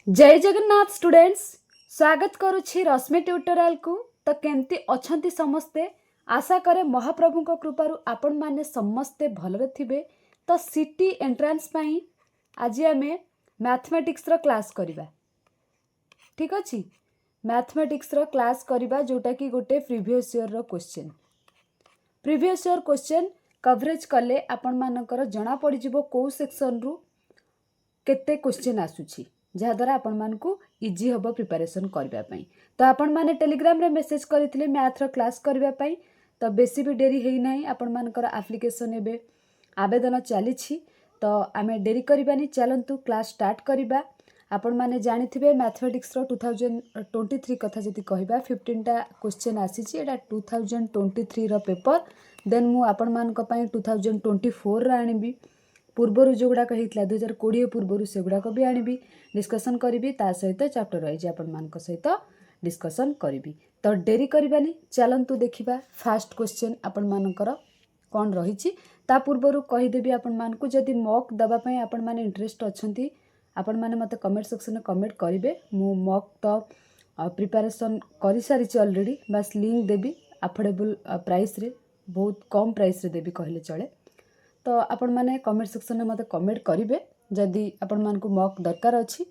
जय जगन्नाथ स्टूडेंट्स स्वागत करुछि रश्मि ट्यूटोरियल को। तो केमती अछंती समस्ते आशा करे महाप्रभु को कृपारु आपण माने समस्ते भलरे थिबे। तो सिटी एंट्रांस पाई आज आमे मैथमेटिक्स रो क्लास करिबा। ठीक अछि, मैथमेटिक्स रो क्लास करिबा जोटा कि गोटे प्रीवियस ईयर रो क्वेश्चन कवरेज कले आपण मानकर जणा पड़ी जिवो को सेक्शन रु केते क्वेश्चन आसुछि, जहाद्वारा आपण मानकु इजी हम प्रिपरेशन करने। तो आपण मैंने टेलीग्राम रे मेसेज करते मैथ रो क्लास करने। तो बेसी भी डेरी है ना, आपण मानकर एप्लिकेशन एबे आवेदन चली। तो आम डेरी करबानी, चलतु क्लास स्टार्ट करवा। आपण मैंने जानिथिबे मैथमेटिक्स रो 2023 कथा जदि कहबा 15टा क्वेश्चन आसी। 2023 रो पेपर देन मु आपण मानक पई 2024 रो आनिबी। पूर्वर जो गुड़ाक होता 2020 पूर्वर से गुड़ाक भी आनबी, डिस्कसन करी। ता सहित चैप्टर रही आपण मान सहित डिस्कसन करी। तो डेरी करबानी, चलतु देखा फास्ट क्वेश्चन आपण मानकर कौन रही। ता पूर्वर कहीदेवी आपण मानकु जदि मॉक दवाई आपण माने इंटरेस्ट अच्छी आपण माने मते कमेंट सेक्शन में कमेंट करेंगे। मु मॉक तो प्रिपरेशन कर सारी ऑलरेडी, बस लिंक देवी अफोर्डेबल प्राइस रे, बहुत कम प्राइस रे देवी कहले चले। तो आपण माने कमेंट सेक्शन में मते कमेंट करेंगे जदि आपण मानकु मॉक दरकार अच्छी।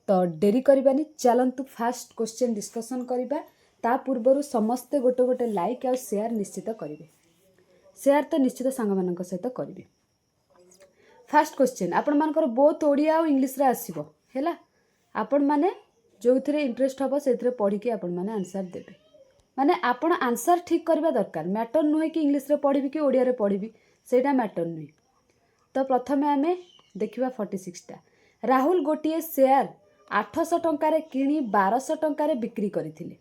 तो डेरी करबानी, चलतु फास्ट क्वेश्चन डिस्कसन करबा। ता पूर्वर समस्ते गोटे गोटे लाइक और शेयर निश्चित करेंगे। शेयर तो निश्चित सांग मानक सहित करेंगे। फास्ट क्वेश्चन आपण मानकर बोथ ओडिया और इंग्लिश रे आसीबो हैला। आपण माने जो थरे इंटरेस्ट हबो सेथरे पढ़ी के आपण माने आंसर देबे। माने आपण आंसर ठीक करबा दरकार, मैटर नुहे कि इंग्लिश रे पढ़ी कि ओडिया रे पढ़ी, सेटा मैटर नुहे। तो प्रथमे आमे देखिबा 46टा। राहुल गोटे शेयर 800 टंकार किणी 1200 टंकार बिक्री करथिले।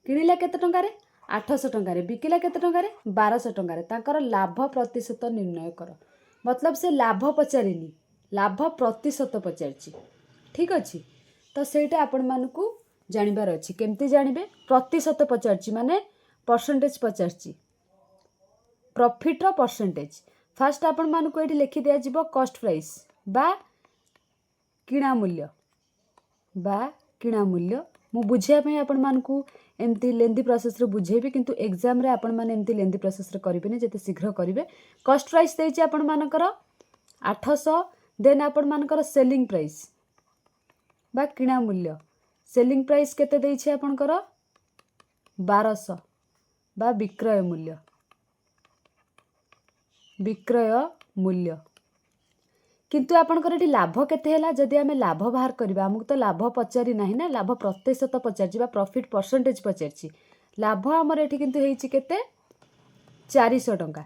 किणिला केते टंकार? 800 टंकार, बिकिला केते टंकार? 1200 टंकार। तांकर लाभ प्रतिशत निर्णय कर। मतलब से लाभ पचारिनी, लाभ प्रतिशत पचारछि। ठीक अछि, तो सेटा आपण मानकु जानिबार अछि। केमती जानिबे? प्रतिशत पचारछि माने परसेंटेज पचारछि, प्रॉफिट रो परसेंटेज। फास्ट आपण मानकु एठी लिखि दिया जिवो कॉस्ट प्राइस बा किणा मूल्य मु बुझिया पे आपण मानकु एमती लेंदी प्रोसेस रे बुझेबी, किंतु एग्जाम रे आपण माने एमती लेंदी प्रोसेस रे करिबेनी, जते शीघ्र करिवे। कॉस्ट प्राइस देछि आपण मानकर 800, देन आपण मानकर सेलिंग प्राइस बा किणा मूल्य, सेलिंग प्राइस केते देछि आपणकर 1200 बा विक्रय मूल्य। किंतु आपणकर एटी लाभ केते हैला? जदि आमे लाभ बाहर करबा, हमकु तो लाभ पचारि नाही ना, लाभ प्रतिशत पचारछि बा प्रॉफिट परसेंटेज पचारछि। लाभ हमर एटी किंतु हेछि केते? 400 टंका।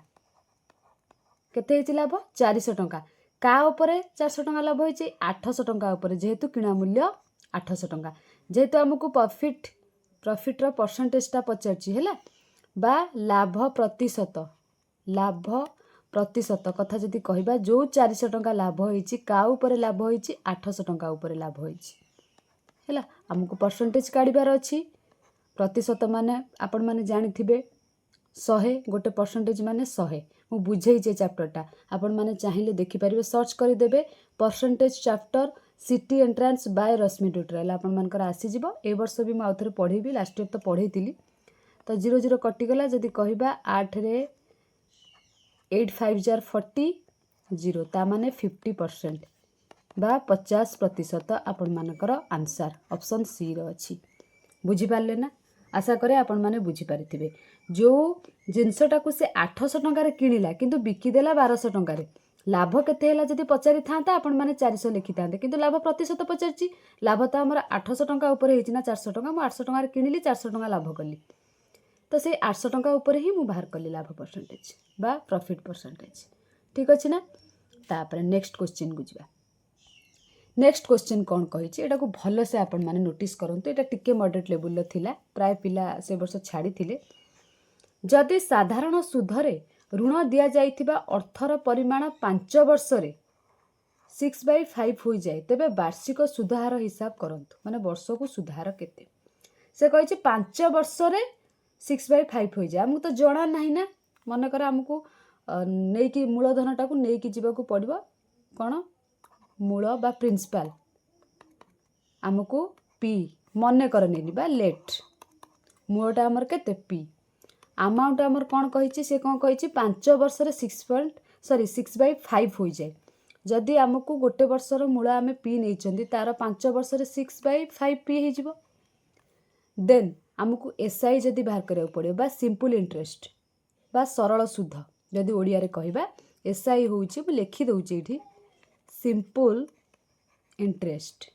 केते हेछि लाभ? 400 टंका। का ऊपर 400 टंका लाभ हेछि? 800 टंका ऊपर, जेहेतु किणा मूल्य 800 टंका। जेहेतु हमकु प्रॉफिट रो परसेंटेज ता पचारछि हैला, बा लाभ प्रतिशत कथा जदि कहबा, जो 400 टंका लाभ होइछि का ऊपर लाभ होइछि? 800 टंका ऊपर लाभ होइछि हैला। हमकु परसेंटेज काढिबार अछि। प्रतिशत माने आपण माने जानिथिबे 100, गोटे परसेंटेज माने 100। मु बुझेइछे चैप्टरटा, आपण माने चाहिए देखि परिबे, सर्च करि देबे percentage chapter city entrance by Rashmi tutorial, आपण मानकर आसी जिवो। ए वर्ष भी म आउथरे पढेबी, लास्ट ईयर तो पढेइतिली। तो 0 0 कटिगला। जदि कहबा 8 रे 8 5 जार 40 0, ता माने 50% बा 50% आपण मानकर आंसर ऑप्शन सी रो अछि। बुझी पारले ना? आशा करे आपण माने बुझी पारिथिबे। जो जिनसटा को से 800 टंकार किनिला किंतु बिकी देला 1200 टंकार, लाभ केते हैला जदि पचारि थांता आपण माने 400 लिखि थांते, किंतु लाभ प्रतिशत पचारछि। लाभ तो हमर 800 टंका ऊपर हेछि ना, 400 टंका। मु 800 टंकार किनिली, 400 टंका लाभ कली। तो से 800 टंका ऊपर ही मु बाहर कली लाभ परसेंटेज बा प्रॉफिट परसेंटेज। ठीक अछि ना? तापर नेक्स्ट क्वेश्चन को जिबा। नेक्स्ट क्वेश्चन कौन कही, एटा को भल से आपण माने नोटिस करंतु। एटा टिके मॉडरेट लेवल लो थिला, प्राय पिला से वर्ष छाड़ी थिले। जदि साधारण सुधरे ऋण दिया जाइथिबा अर्थर परिमाण 5 वर्ष रे 6/5 हो जाए, तेबे वार्षिक सुधार हिसाब करंतु। माने वर्ष को सुधार केते? से कहिछि 5 वर्ष रे 6/5 हो जाए। हमकु तो जणा नाही ना, मन कर हमकु नै कि मूलधनटा को नै कि जीवा को पड़िबो कोन मूल बा प्रिंसिपल आमको पी मन करनी बा लेट मूलटा आमर केते पी अमाउंट आमर कौन कही सी कौन कही 5 वर्ष 6/5 हो जाए जदि आमको गोटे वर्षर मूल आम पी नहीं तार 5 वर्ष 6/5 पी हो देन आमको एसआई जदि बाहर करा पड़े बा सिंपल इंटरेस्ट बा सरल सुध जदि ओडिया रे कहबा एसआई होउची मु लिखि दउची एठी सिंपल इंटरेस्ट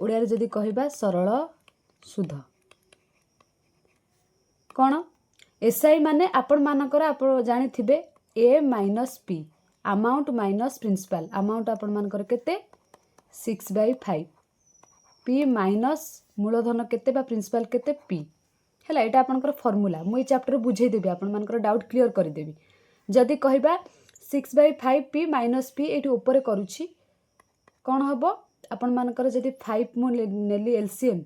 ओडिया रे जदि कहबा सरल सुध कौन एसआई माने आपण मानकर आपण जानि थिबे A minus P amount minus principal amount आपण मानकर केते 6/5 पी माइनस मूलधन केते बा प्रिंसिपल केते पी हैला एटा आपनकर फार्मूला मु ए चैप्टर बुझे देबी आपण मानकर डाउट क्लियर कर देबी जदि कहबा 6/5 पी माइनस पी एठी ऊपर करूची कौन हबो आपण मानकर जदि 5 मु नेली एलसीएम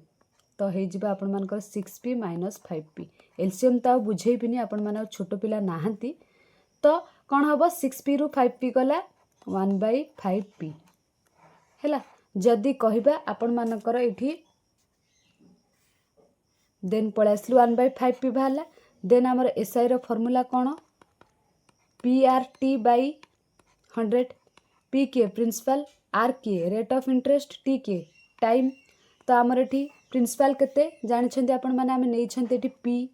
तो हे जिबा आपण मानकर 6p माइनस 5p एलसीएम तो बुझेबिनी आपण मान छोट पिला नाहंती तो कौन हबो 6p रु 5p गला 1/5p हैला जदि कहबा आपण मानकर एठी देन पळे आसलु 1/5p बाहला देन हमर एसआई रो फार्मूला कोन PRT/100 P के प्रिंसिपल R के रेट ऑफ इंटरेस्ट T के टाइम तो हमर एठी प्रिंसिपल केते जानि छंती आपण माने हम नै छंती एठी P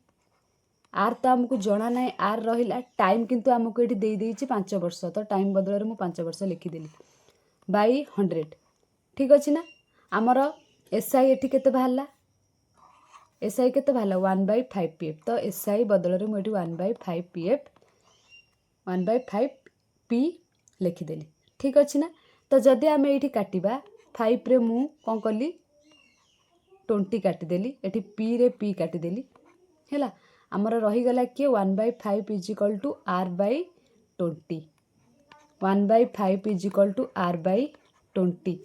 R तो हमको जणा नै R रहिला टाइम किंतु हमको एठी देई देइची 5 वर्ष तो टाइम बदल रे मु 5 वर्ष लिखि देली बाय 100 ठीक अछि ना हमर एसआई एठी केते बाहला एसआई केते बाहला 1/5pf तो एसआई बदल रे मु एठी 1/5pf 1/5p लिखि देली ठीक अछि ना तो जदि हम एठी काटिबा 5 रे मु कोन कली 20 काटी देली एठी p रे p काटी देली हैला हमर रही गला के 1/5 = r/20 1/5 = r/20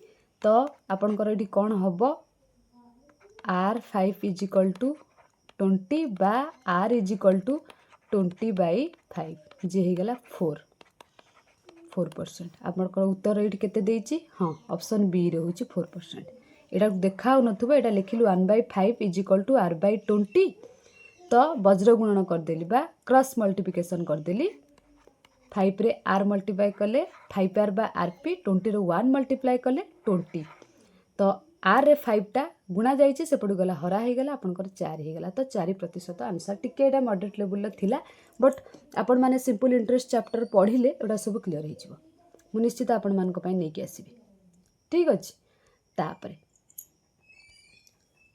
तो आपनकर एठी कोन हबो r5 = 20 बा r = 20/5 जे हे गला 4% आपनकर उत्तर एठी केते देइची हां ऑप्शन बी रे होची 4% एटा देखाउ नथुबो एटा लिखिलु 1/5 = r/20 तो वज्र गुणन कर देली बा क्रॉस मल्टीप्लिकेशन कर देली 5 रे r मल्टीप्लाई कले 5r बा rp 20 रे 1 मल्टीप्लाई कले 20 तो r रे 5 टा गुणा जाईची सेपड़ गला हरा हे गला आपनकर 4 हे गला तो 4% आंसर टिके एटा मॉडरेट लेवल ला थिला बट आपण माने सिंपल इंटरेस्ट चैप्टर पढिले एटा सब क्लियर हे जिवो मु निश्चित आपण मान को पई नै कि आसीबी ठीक अछि तापरे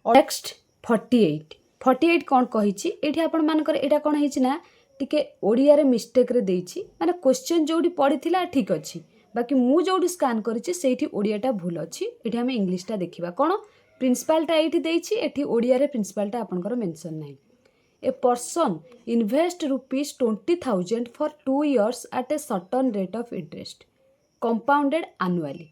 नेक्स्ट 48 कौन कही एठी आपण मानकर एटा कौन है ना टिके ओडिया रे मिस्टेक रे देइछि माने क्वेश्चन जोडी पढिथिला ठीक अछि बाकी मु जोडी स्कैन करिछि सेठी ओडियाटा भूल अछि एठी हम इंग्लिशटा देखिबा कोन प्रिंसिपलटा एठी देइछि एठी ओडिया रे प्रिंसिपलटा आपनकर मेंशन नै a person invest ₹20,000 for 2 years at a certain rate of interest compounded annually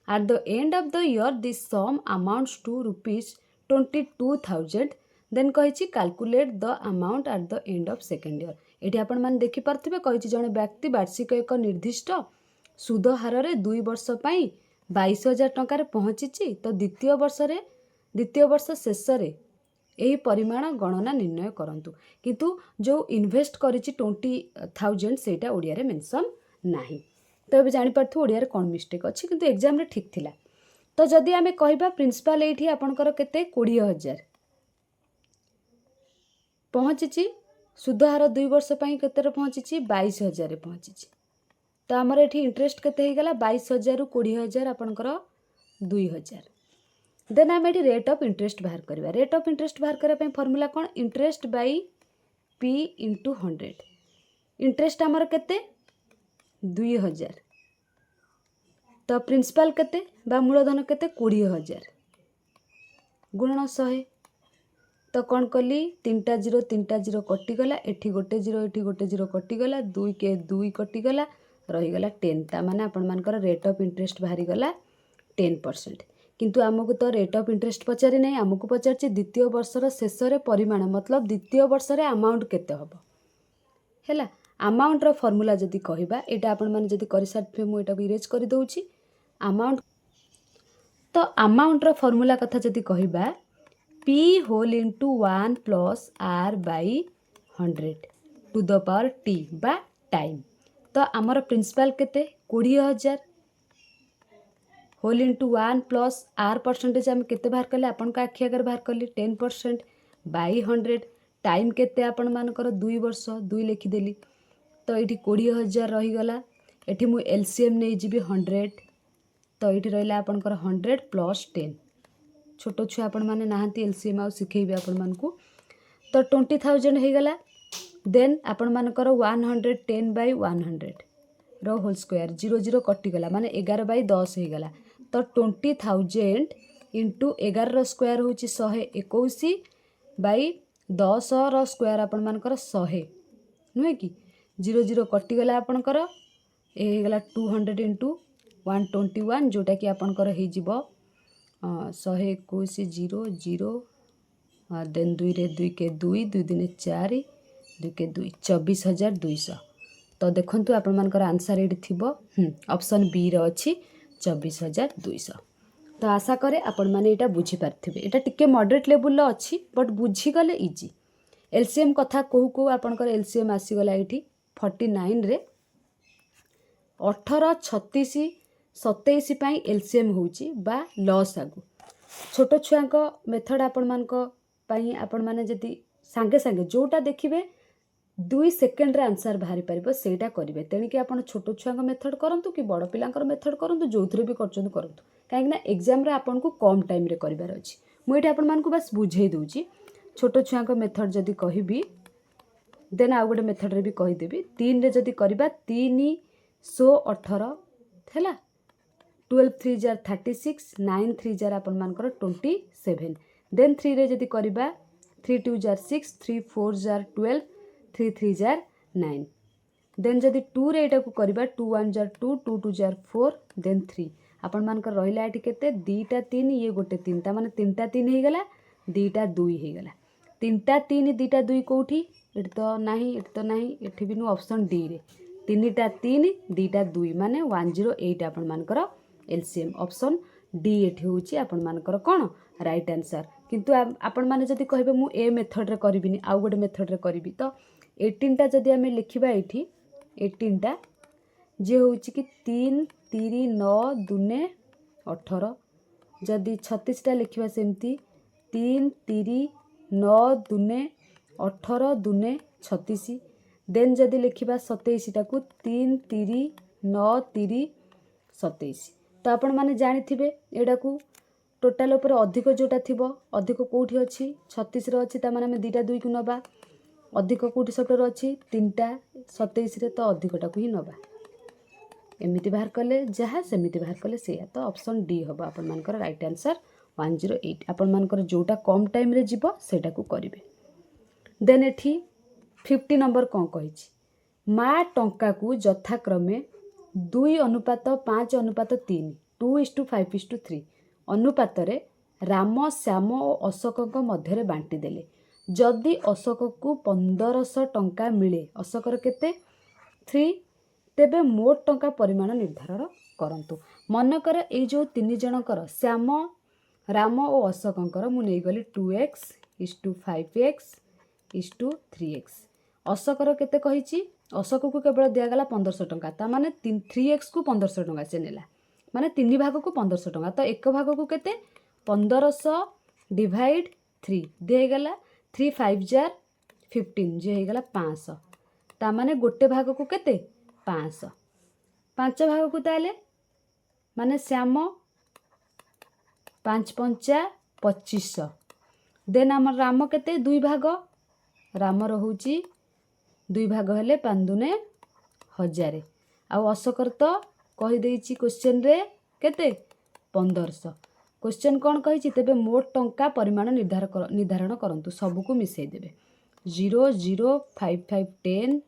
at the end of the year this sum amounts to ₹22,000 then कही calculate the amount at the end of second year ये आपण मैंने देखिपे कही जड़े व्यक्ति वार्षिक एक निर्दिष्ट सुध हार रे 2 वर्ष 22,000 टंकार पहुँची तो द्वितीय वर्ष शेष यही परिमाण गणना निर्णय करंतु किंतु जो इन्वेस्ट करिछि 20,000 सेटा ओडिया रे मेंशन नाही तो ए जानि परथु ओडिया रे कोन मिस्टेक अछि किंतु एग्जाम रे ठीक थिला तो जदि आमे कहबा प्रिंसिपल एठी आपनकर केते 20,000 पहुँची सुधहार 2 वर्ष केते पहुँची 22,000 पहुँची तो आमर ये इंटरेस्ट केते गला 22,000 रु 20,000 आपनकर 2,000 देन आम ये रेट ऑफ इंटरेस्ट बाहर करवा रेट ऑफ इंटरेस्ट बाहर करने फॉर्मूला कौन इंटरेस्ट बाय p × 100 इंटरेस्ट आमर केते 2,000 तो प्रिंसिपल केते बा मूलधन केते 20,000 गुणन 100 तो कौन कली 3टा 0 कटिगला एठी गोटे 0 कटिगला 2 के 2 कटिगला रहीगला 10 ता माने आपण मानकर रेट ऑफ इंटरेस्ट बाहरी गला 10% किंतु आमको तो रेट ऑफ इंटरेस्ट पचारि नहीं आमको पचार द्वितीय वर्षर शेष परिमाण मतलब द्वितीय वर्ष अमाउंट केते हबो हैला अमाउंट रो फार्मूला जदी कहबा एटा आपण माने जदी करि सारथे मु एटा इरेज करि दउची अमाउंट तो अमाउंटर फॉर्मूला कथा जदि कहबा p whole into 1 plus r by 100 to the power t बा टाइम। तो आमर प्रिंसिपल केते 20,000 whole into 1 plus r percentage आम केते बाहर कले आपन का आखि अगर बाहर कले 10% बाई 100 टाइम केते आपण मानकर 2 वर्ष 2 लिखिदेली। तो ये 20,000 रहीगला। एठी मु एलसीएम नहीं जीवी 100। तो ये रहा आपंकर 100 प्लस 10 छोट छुआ आपण मैंने नहांती एलसीएम आउ शिखेबी आपण मानकू। तो 20,000 हो गला। देन आपण मानकर 110 बाई 100 रो होल स्क्वायर 0 0 कटिगला माने 11 बाई 10 हो गला। तो 20,000 इंटू 11 रो स्क्वायर हूँ 121 बाई 10 रो स्क्वायर आपण मानकर 100 नुहे कि 0 0 कटिगला आपणकर ये गला 200 इंटू 121 जोटा कि आपणकर हो जीव 121 0 0 देन 2 रे 2 के 2 2 दिन 4 2 के 2 24,200। तो देखंतु आपण मानकर आंसर एठी थिबो ऑप्शन बी रे अछि 24,200। तो आशा करे आपण माने एटा बुझी पारथिबे। एटा टिके मॉडरेट लेवल लो अछि बट बुझी गले इजी। एलसीएम कथा कहू कहू आपणकर एलसीएम आसी गला एठी 49 रे 18 36 27 पाई एलसीएम होउची बा लॉस आगु छोट छुआंक मेथड आपण मानक पाई आपण माने जति सांगे सांगे जोटा देखिबे 2 सेकेंड रे आंसर बाहरी परिबो सेटा करिवे। तेणी कि आपण छोट छुआंक मेथड करंतु कि बड़ पिलांकर मेथड करंतु जोथरे भी करचंतु करंतु काहे ना एग्जाम रे आपण को कम टाइम रे करिवार अछि। मु एटा आपण मानकु बस बुझेई दउची। छोट छुआंक मेथड जदि कहिबी देन आउ गोटे मेथड रे भी कहि देबी। 3 रे जदि करबा 318 हैला 12 3 जार 36 9 3 जार आपण मानकर 27 देन 3 रे जदि करबा 3 2 जार 6 3 4 जार 12 3 3 जार 9 देन जदि 2 रे एटा को करबा 2 1 जार 2 2 2 जार 4 देन 3 आपण मानकर रहिला एटी केते 2टा 3 ये गोटे 3टा माने 3टा 3 हे गला 2टा 2 हे गला 3टा 3 2टा 2 कोठी एटी तो नाही एटी तो नाही एठी बिनु ऑप्शन डी रे 3टा 3 2टा 2 माने 108 आपण मानकर एलसीएम ऑप्शन डी एठी होची आपण मानकर कोन राइट आंसर। किंतु आपण माने जदि कहबे मु ए मेथड रे करबिनी आउ गोटे मेथड रे करबी तो 18 टा जदि हमें लिखिबा एठी 18 टा जे होची कि 3 3 9 दुने 18 जदि 36 टा लिखिबा सेमती 3 3 9 दुने 18 दुने 36 देन जदि लिखिबा 27 टा को 3 3 9 3 27 तो आपण माने जानि थिबे एडा को टोटाल ऊपर अधिक जोटा थिबो अधिक कोठी अछि 36 रे अछि ता माने हम 2टा 2 को नबा अधिक कोठी सटर अछि 3टा 27 रे तो अधिकटा को ही नबा एमिति बाहर कले जहा सेमिति बाहर कले से तो ऑप्शन डी हबो आपण मानकर राइट आंसर 108 आपण मानकर जोटा कम टाइम रे जीवो सेटा को करिवे। देन एठी 50 नंबर कोन कहिछि मा टंका को यथाक्रमे 2:5:3 2:5:3 अनुपात रे राम श्याम और अशोक मध्य बांटी देले जदि अशोक को 1500 टंका मिले अशोकर केते 3 तेबे मोट टंका परिमाण निर्धारण करंतु। मनकर ए जो 3 जनकर श्याम राम और अशोकंकर मु नै गली 2x 5x 3x अशोकर केते कहिछि अशोक को केवल दिया गला 1500 टंका ता माने 3x को 1500 टंका से नेला माने 3 भाग को 1500 टंका तो एक भाग को केते 1500 डिवाइड 3 दे गला 3 5 जार 15 जे हे गला 500 ता माने गोटे भाग को केते 500 पांच भाग को ताले माने श्याम 5 पंचा 2500 देन हमर राम केते 2 भाग राम रहउची 2 भाग हेले 5 दुने 1000 आ अशोकर तो कहि देइची क्वेश्चन रे केते 1500 क्वेश्चन कौन कही तेबे मोट टंका परिमाण निर्धारण करंतु सबू को मिसई देबे 0 0 5 5 10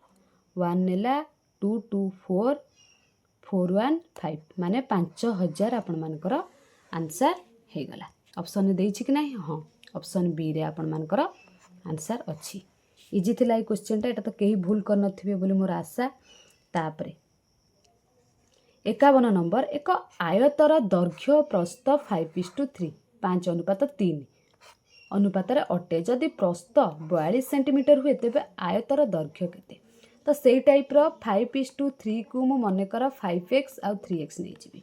1 नेला 2 2 4 4 1 5 माने 5000 आपण मानकर आंसर हे गला। ऑप्शन देइछि कि नाही हां ऑप्शन बी रे आपण मानकर आंसर अछि। इजी थिला ई क्वेश्चन टा एटा तो केही भूल कर नथिबे बोली मोर आशा। तापरे 51 नंबर एक आयतर दैर्घ्य प्रस्थ 5:3 5:3 अनुपात अटे जदि प्रस्थ 42 सेंटीमीटर हुए तेज आयतर दैर्घ्य केते तो से टाइप 5:3 को मु मनकर 5x आउ 3x नहीं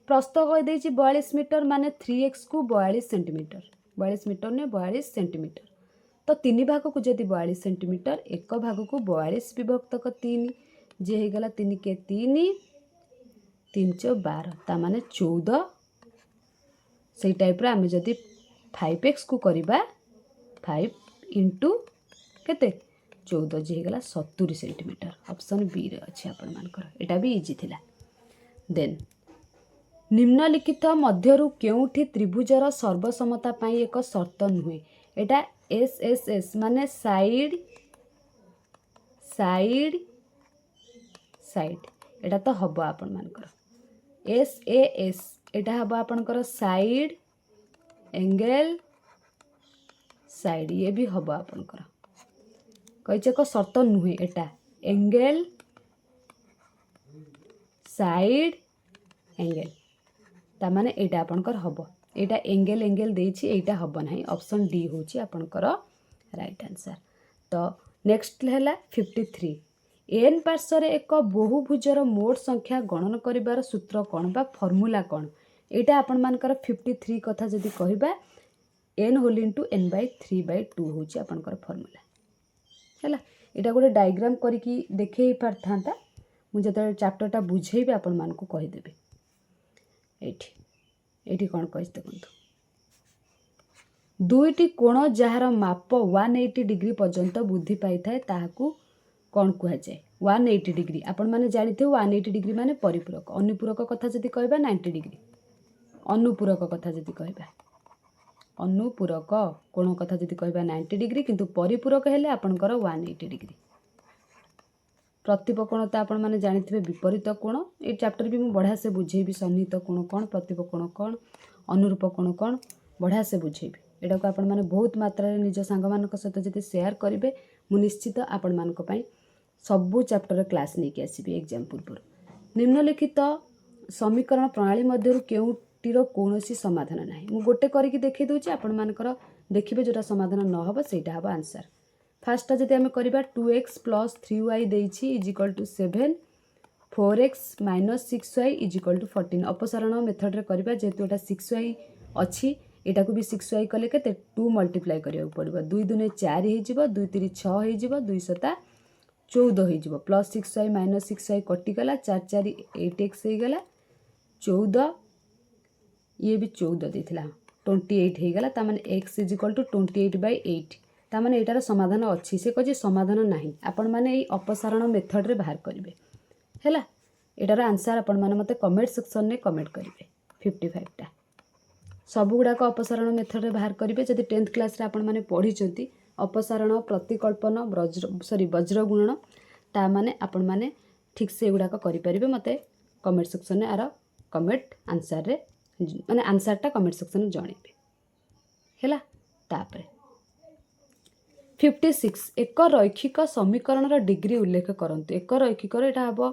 प्रस्थ कहीदे 42 मीटर माने 3x को 42 सेंटीमीटर 42 मीटर ने 42 सेंटीमीटर तो 3 भाग को जदि 42 सेंटीमीटर एक भाग को 42 विभक्त 3 जे हो गला 3 के 3 3 × 12 ता माने 14 से टाइप आम जदि 5x को करवा 5 इंटू केते 14 जे हो गला 70 सेंटीमीटर ऑप्शन बी रे अच्छे आपण मानकर एटा भी इजी थिला। देन निम्नलिखित मध्यरु केउठी त्रिभुजर सर्वसमता पाई एक शर्त नुहे एटा एस एस एस माने साइड साइड साइड एटा तो हबो आपण मानकर एस ए एस एटा हबो आपणकर साइड एंगल साइड ये भी हबो आपणकर कहिचे को शर्त नुहे एटा एंगल साइड एंगल ता माने एटा आपणकर हबो एटा एंगल एंगल देछि एटा हबो नाही ऑप्शन डी होछि आपणकर राइट आंसर। तो नेक्स्ट हैला 53 एन पार्श्व रे एक बहुभुजर मोट संख्या गणन करिवार सूत्र कोन बा फॉर्मूला कोन एटा आपण मानकर 53 कथा जदि कहिबा n होल इनटू n/3/2 होछि आपणकर फॉर्मूला हैला एटा गोटे डायग्राम करिकी देखै पारथांता मु जते चैप्टरटा बुझेबे आपण मान को कहि देबे एठी कौन कही देखो दुईटी कोण जार माप 180 डिग्री पर्यंत वृद्धि पाई थाए ताहाकू कौन कह जाए 180 डिग्री आपण माने जानि थे 180 डिग्री माने परिपूरक अनुपूरक कथा जदि कहबा 90 डिग्री अनुपूरक कथा जदि कहबा अनुपूरक कोण कथा जदि कहबा 90 डिग्री किंतु परिपूरक हेले आपणकर 180 डिग्री प्रतिप कोण तो आपण माने जानिथिबे विपरीत कोण ए चैप्टर भी मु बढ़िया से बुझेबी सन्निहित कोण कोण प्रतिप कोण कोण अनुरूप कोण कोण बढ़िया से बुझेबी एटा को आपण माने बहुत मात्रा रे निज सांग मानक सहित जदि शेयर करिवे मु निश्चित आपण मानक पई सबु चैप्टर क्लास नहीं के आसीबी एग्जाम पूर्व निम्नलिखित समीकरण प्रणाली मध्यरु केउटीर कोनोसी समाधान नाही मु गोटे करिकि देखि दोछि आपण मानकर देखिबे जोटा समाधान न हबो सेटा हबो आंसर। फास्ट जदि आम करबा 2x + 3y देछि is equal to 7 4x - 6y is equal to 14 अपसारण मेथड रे करबा जेतु एटा 6y अछि एटा को भी 6y कले केते 2 मल्टीप्लाई करिया पड़िबो 2 दुने 4 हे जिवो 2 3 6 हे जिवो 2 7 14 हे जिवो प्लस 6y - 6y कटि गला 4 4 8x हे गला 14 ये भी 14 देथिला 28 हे गला ता माने x इज इक्वल टू 28/8 ता माने एटार समाधान अच्छी से कहे समाधान नहीं आपण माने एई अपसारण मेथड रे बाहर करिवे हैला एटार आंसर आपण माने मते कमेंट सेक्शन ने कमेंट करिवे 55 टा सब गुडा को अपसारण मेथड रे बाहर करिवे जदि 10th क्लास रे आपण माने पढी चंती अपसारण प्रतिकल्पन वज्र गुणन ता माने आपण माने ठीक से गुडा को करि परिवे मते कमेंट सेक्शन ने आरो कमेंट आंसर रे माने आंसर टा कमेंट सेक्शन में जणेबे हैला तापरे 56 एक रैखिक समीकरण डिग्री उल्लेख करंतु एक रैखिक एटा हबो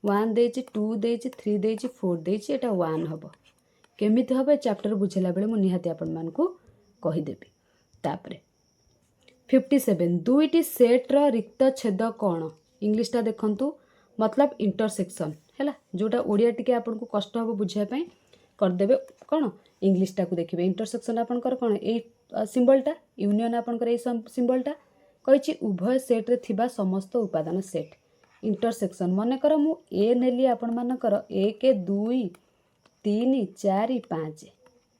1 देछि 2 देछि 3 देछि 4 देछि एटा 1 हबो केमिति हबे चैप्टर बुझेला बेले मु निहाती आपण मान को कहि देबी तापरे 57 दुईटी सेट रो रिक्त छेद कोण इंग्लिश टा देखंतु मतलब इंटरसेक्शन हैला जोटा ओडिया टिके आपण को कष्ट हबो बुझिया पई कर देबे कोण इंग्लिश टा को देखिबे इंटरसेक्शन आपण कर कोण ए सिंबल टा यूनियन आपण कर ए सिंबल टा कहिछि उभय सेट रे थिबा समस्त उपादान सेट इंटरसेक्शन माने कर मु ए नेली आपण मान कर 1 2 3 4 5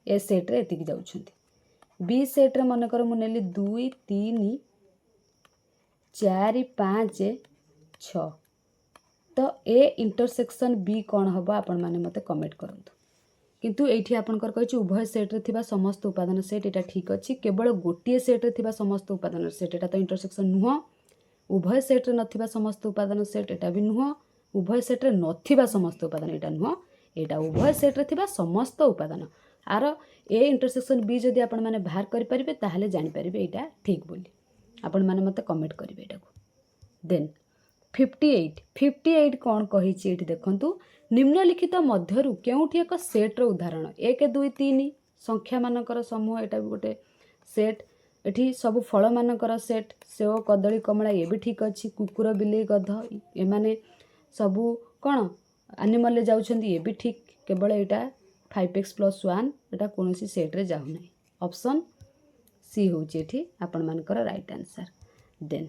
ए सेट रे एतिक जाउछंती बी सेट रे माने कर मु नेली 2 3 4 5 6 तो ए इंटरसेक्शन बी कौन हम आपण माने मते कमेंट करंतु किंतु एठी आपनकर कहिछि उभय सेट रे थिबा समस्त उपादान सेट एटा ठीक अछि केवल गोटिए सेट रे थिबा समस्त उपादान सेट एटा तो इंटरसेक्शन नुह उभय सेट रे नथिबा समस्त उपादान सेट एटा भी नुह उभय सेट रे नथिबा समस्त उपादान एटा नुह एटा उभय सेट रे थिबा समस्त उपादान आर ए इंटरसेक्शन बी जदि आपण माने बाहर करि परिबे ताहाले जानि परिबे एटा ठीक बोली आपण माने मते कमेंट करिवे एटा को देन 58 कौन कहिछि एठी देखंतु निम्नलिखित मध्यरु केउठी एक सेट्र उदाहरण 1 2 3 संख्या मानकर समूह एटा भी गोटे सेट एठी सब फल मानकर सेट सेव कदली कमला ये भी ठीक अच्छी कुकुर बिल्ली गध ए माने सबू कौन एनिमल ले जाउछंदी ये भी ठीक केवल एटा 5x + 1 एटा कोनोसी सेट रे जाउ नै ऑप्शन सी होची एठी आपण मानकर राइट आंसर देन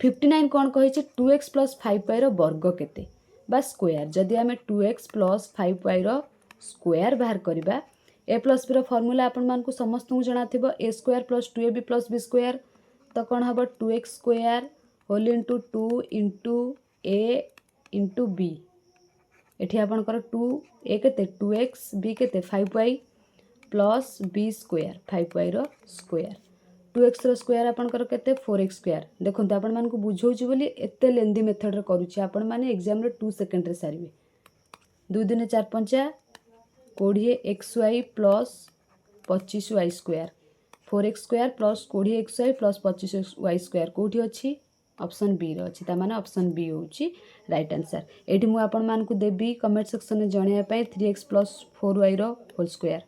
59 कौन कही 2x + 5y रो वर्ग केते बा स्क्वायर जदि आम 2x + 5y रो स्क्वायर बाहर करबा a + b रो फॉर्मूला आपण मानकु समस्त को जणा थिबो a² + 2ab + b² तो कौन हम 2x² whole into 2 into a into b एठी आपनकर 2 a केते 2x b केते 5y प्लस b² 5y रो स्क्वायर 2x रो स्क्वायर आपनकर केते 4x² देखंतु आपण मान को बुझौची बोली एते लेंदी मेथड रे करूची आपण माने एग्जाम रे 2 सेकंड रे सारिबे 2 दिन 4 5 20xy plus 25y² 4x² plus 20xy plus 25y² कोठी अछि ऑप्शन बी रो अछि ता माने ऑप्शन बी होची राइट आंसर एठी मु आपण मान को देबी कमेंट सेक्शन में जणिया पई 3x + 4y रो होल स्क्वायर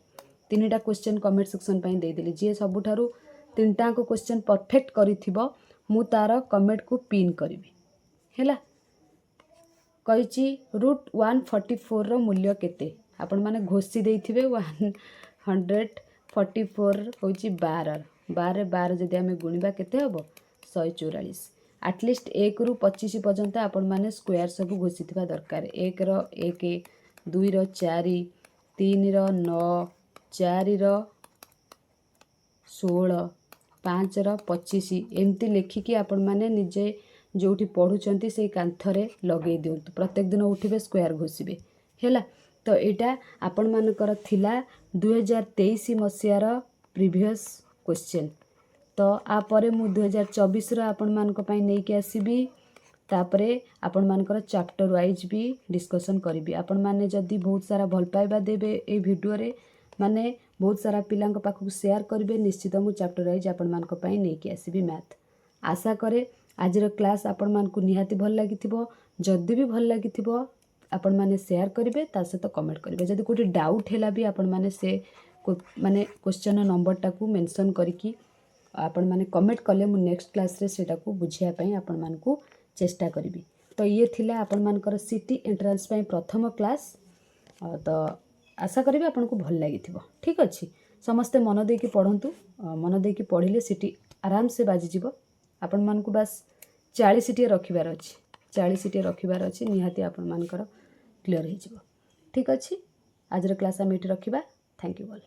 तीनटा क्वेश्चन कमेंट सेक्शन पई दे देली जे सबुठारु तीनटा को क्वेश्चन परफेक्ट करिथिबो मु तार कमेंट को पिन करिवि हैला कहिची √144 रो मूल्य केते आपण माने घोषी देइथिबे 144 होची 12 12 12 जदि हमें गुणिबा केते हबो 144 एटलिस्ट 1 ରୁ 25 पर्यंत आपण माने स्क्वायर सब घोषिथिबा दरकार 1 रो 1 2 रो 4 3 रो 9 4 रो 16 5 रो 25 एमती लेखिकी आपण माने निजे जोठी पढुचंती से कांथरे लगेई दियंतु प्रत्येक दिन उठिबे स्क्वायर घोषिबे हैला तो एटा आपण मानकर थिला 2023 मसियार प्रीवियस क्वेश्चन तो आ परे मु 2024 रो आपण मानक पई नै के आसीबी तापरे आपण मानकर चैप्टर वाइज भी डिस्कशन करिबी आपण माने जदी बहुत सारा भल पाइबा देबे ए वीडियो रे माने बहुत सारा पिलांक पाखु शेयर करिवे निश्चित मु चैप्टर वाइज आपण मानक पई नै के आसीबी मैथ आशा करे आजिर क्लास आपण मानकु निहाती भल लागिथिबो जदी भी भल लागिथिबो आपण माने शेयर करिवे ता सहित कमेंट करिवे जदी कोठी डाउट हैला भी आपण माने से माने क्वेश्चन नंबर टाकू मेंशन करिकी आपण माने कमेंट कले मु नेक्स्ट क्लास रे सेटा को बुझिया पई आपण मानकु चेष्टा करिवि तो ये थिला आपण मानकर सिटी एंट्रेंस पई प्रथम क्लास तो आशा करिवे आपण को भल लागिथिबो ठीक अछि समस्त मन देकी पढंतु मन देकी पढिले सिटी आराम से बाजी जिवो आपण मानकु बस 40 सिटी रखिबार अछि 40 सिटी रखिबार अछि निहाती आपण मानकर क्लियर हे जिवो ठीक अछि आजर क्लास हम एठी रखिबा थैंक यू ऑल।